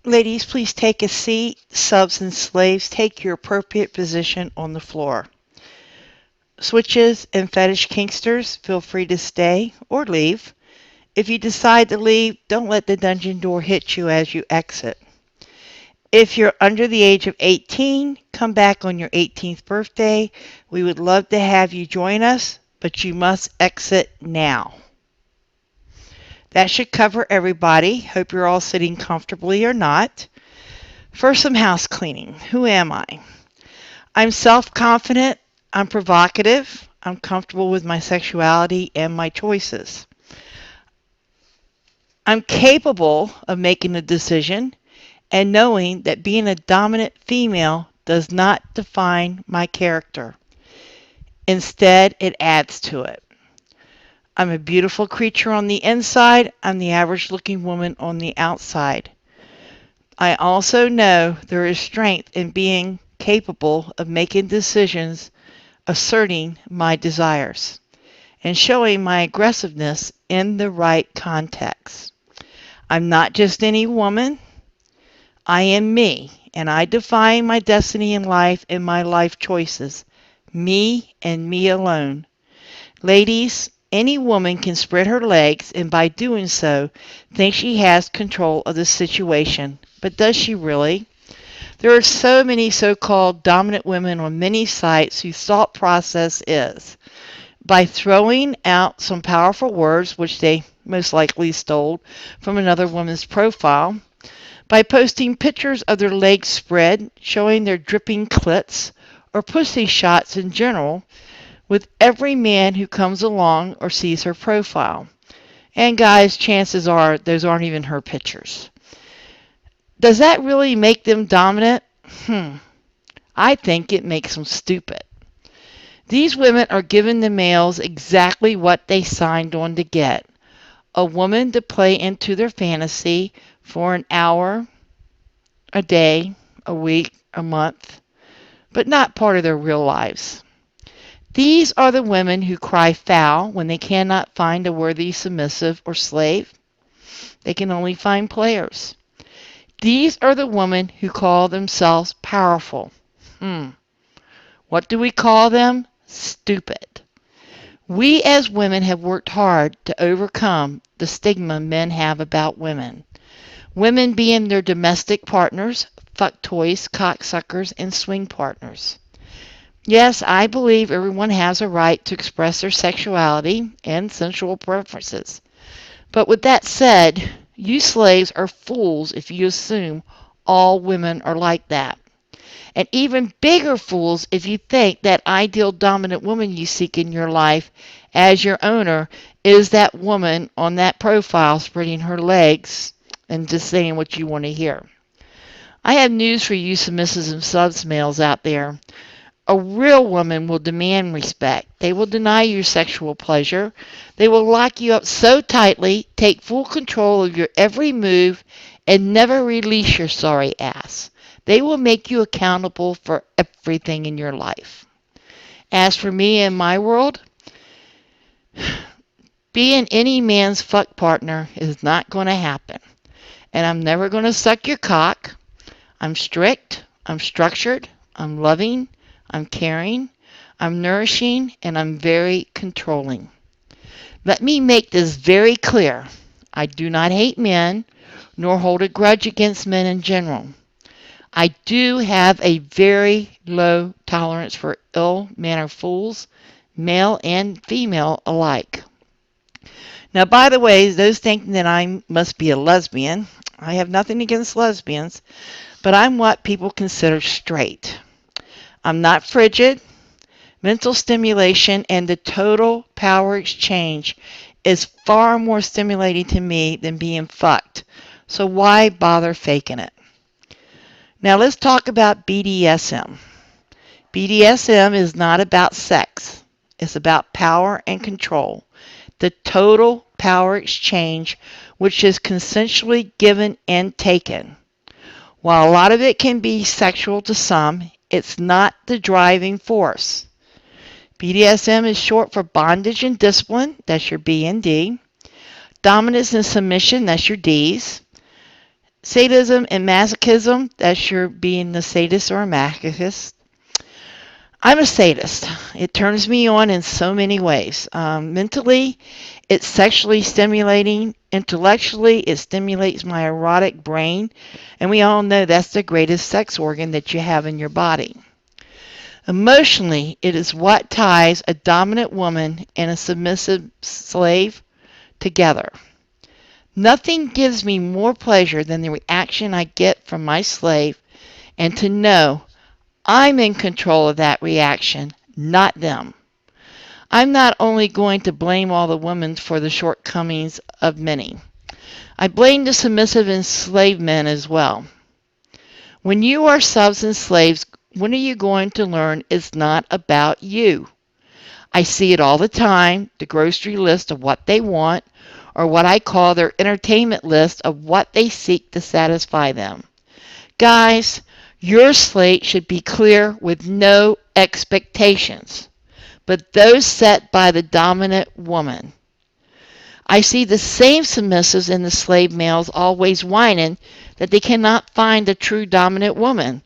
Ladies, please take a seat. Subs and slaves, take your appropriate position on the floor. Switches and fetish kinksters, feel free to stay or leave. If you decide to leave, don't let the dungeon door hit you as you exit. If you're under the age of 18, come back on your 18th birthday. We would love to have you join us, but you must exit now. That should cover everybody. Hope you're all sitting comfortably or not. First, some house cleaning. Who am I? I'm self-confident. I'm provocative. I'm comfortable with my sexuality and my choices. I'm capable of making a decision and knowing that being a dominant female does not define my character. Instead, it adds to it. I'm a beautiful creature on the inside. I'm the average looking woman on the outside. I also know there is strength in being capable of making decisions, asserting my desires, and showing my aggressiveness in the right context. I'm not just any woman. I am me, and I define my destiny in life and my life choices. Me and me alone. Ladies, any woman can spread her legs and by doing so think she has control of the situation. But does she really? There are so many so-called dominant women on many sites whose thought process is, by throwing out some powerful words, which they most likely stole from another woman's profile, by posting pictures of their legs spread, showing their dripping clits, or pussy shots in general, with every man who comes along or sees her profile. And guys, chances are those aren't even her pictures. Does that really make them dominant? I think it makes them stupid. These women are giving the males exactly what they signed on to get. A woman to play into their fantasy for an hour, a day, a week, a month, but not part of their real lives. These are the women who cry foul when they cannot find a worthy submissive or slave. They can only find players. These are the women who call themselves powerful. What do we call them? Stupid. We as women have worked hard to overcome the stigma men have about women. Women being their domestic partners, fuck toys, cocksuckers, and swing partners. Yes, I believe everyone has a right to express their sexuality and sensual preferences. But with that said, you slaves are fools if you assume all women are like that. And even bigger fools if you think that ideal dominant woman you seek in your life as your owner is that woman on that profile spreading her legs and just saying what you want to hear. I have news for you submissives and subs males out there. A real woman will demand respect. They will deny you sexual pleasure. They will lock you up so tightly, take full control of your every move, and never release your sorry ass. They will make you accountable for everything in your life. As for me and my world, being any man's fuck partner is not going to happen. And I'm never going to suck your cock. I'm strict, I'm structured, I'm loving, I'm caring, I'm nourishing, and I'm very controlling. Let me make this very clear. I do not hate men, nor hold a grudge against men in general. I do have a very low tolerance for ill-mannered fools, male and female alike. Now, by the way, those thinking that I must be a lesbian, I have nothing against lesbians, but I'm what people consider straight. I'm not frigid. Mental stimulation and the total power exchange is far more stimulating to me than being fucked. So why bother faking it? Now let's talk about BDSM. BDSM is not about sex. It's about power and control. The total power exchange, which is consensually given and taken. While a lot of it can be sexual to some, it's not the driving force. BDSM is short for bondage and discipline, that's your B and D. Dominance and submission, that's your Ds. Sadism and masochism, that's your being a sadist or a masochist. I'm a sadist. It turns me on in so many ways. Mentally, it's sexually stimulating. Intellectually, it stimulates my erotic brain. And we all know that's the greatest sex organ that you have in your body. Emotionally, it is what ties a dominant woman and a submissive slave together. Nothing gives me more pleasure than the reaction I get from my slave and to know I'm in control of that reaction, not them. I'm not only going to blame all the women for the shortcomings of many. I blame the submissive enslaved men as well. When you are subs and slaves, when are you going to learn it's not about you? I see it all the time, the grocery list of what they want, or what I call their entertainment list of what they seek to satisfy them. Guys, your slate should be clear with no expectations, but those set by the dominant woman. I see the same submissives in the slave males always whining that they cannot find the true dominant woman.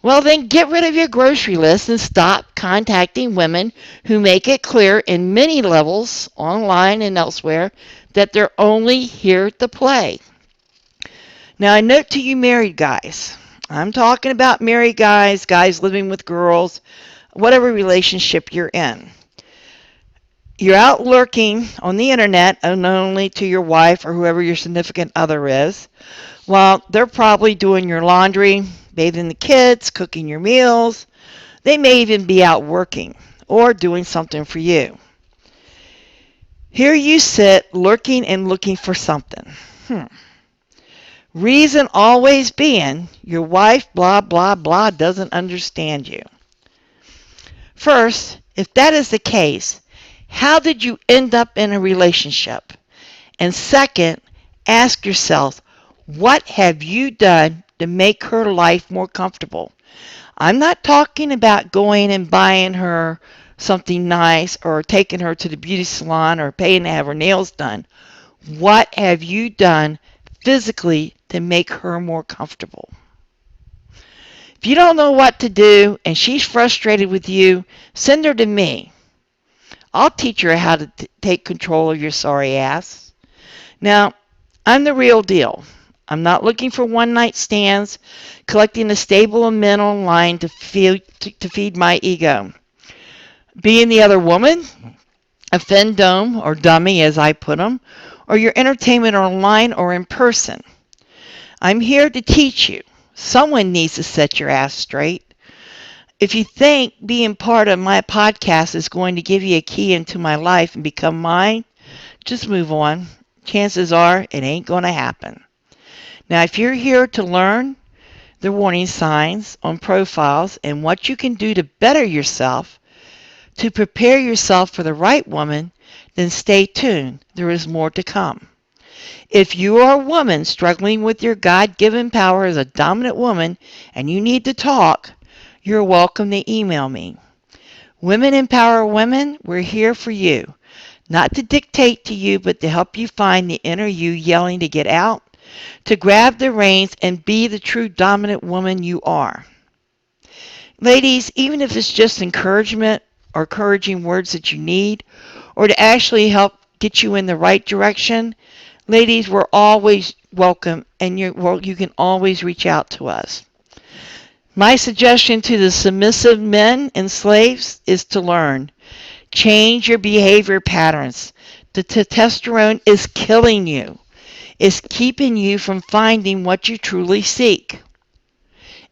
Well, then get rid of your grocery list and stop contacting women who make it clear in many levels, online and elsewhere, that they're only here to play. Now, I note to you married guys, I'm talking about married guys, guys living with girls, whatever relationship you're in. You're out lurking on the internet, unknowingly to your wife or whoever your significant other is, while they're probably doing your laundry, bathing the kids, cooking your meals. They may even be out working or doing something for you. Here you sit, lurking and looking for something. Reason always being, your wife, blah, blah, blah, doesn't understand you. First, if that is the case, how did you end up in a relationship? And second, ask yourself, what have you done to make her life more comfortable? I'm not talking about going and buying her something nice or taking her to the beauty salon or paying to have her nails done. What have you done physically to make her more comfortable? If you don't know what to do and she's frustrated with you, send her to me. I'll teach her how to take control of your sorry ass. Now, I'm the real deal. I'm not looking for one-night stands, collecting a stable of men online to feed my ego. Being the other woman, a fendome or dummy as I put them, or your entertainment online or in person. I'm here to teach you. Someone needs to set your ass straight. If you think being part of my podcast is going to give you a key into my life and become mine, just move on. Chances are it ain't going to happen. Now, if you're here to learn the warning signs on profiles and what you can do to better yourself, to prepare yourself for the right woman, then stay tuned. There is more to come. If you are a woman struggling with your God-given power as a dominant woman and you need to talk, you're welcome to email me. Women Empower Women, we're here for you. Not to dictate to you, but to help you find the inner you yelling to get out, to grab the reins and be the true dominant woman you are. Ladies, even if it's just encouragement or encouraging words that you need, or to actually help get you in the right direction, ladies, we're always welcome, and you can always reach out to us. My suggestion to the submissive men and slaves is to learn. Change your behavior patterns. The testosterone is killing you. It's keeping you from finding what you truly seek.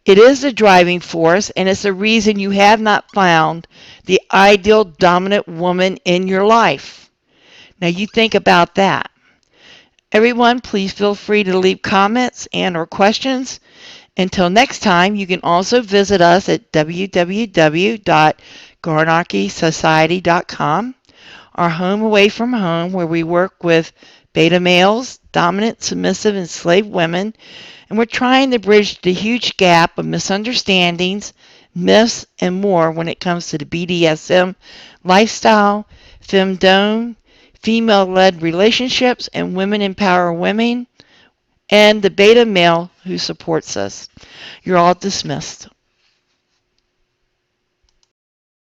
It is the driving force, and it's the reason you have not found the ideal dominant woman in your life. Now you think about that. Everyone, please feel free to leave comments and or questions. Until next time, you can also visit us at www.gynarchysociety.com, our home away from home, where we work with beta males, dominant, submissive, and slave women, and we're trying to bridge the huge gap of misunderstandings, myths, and more when it comes to the BDSM lifestyle, femdome, female-led relationships, and women empower women and the beta male who supports us. You're all dismissed.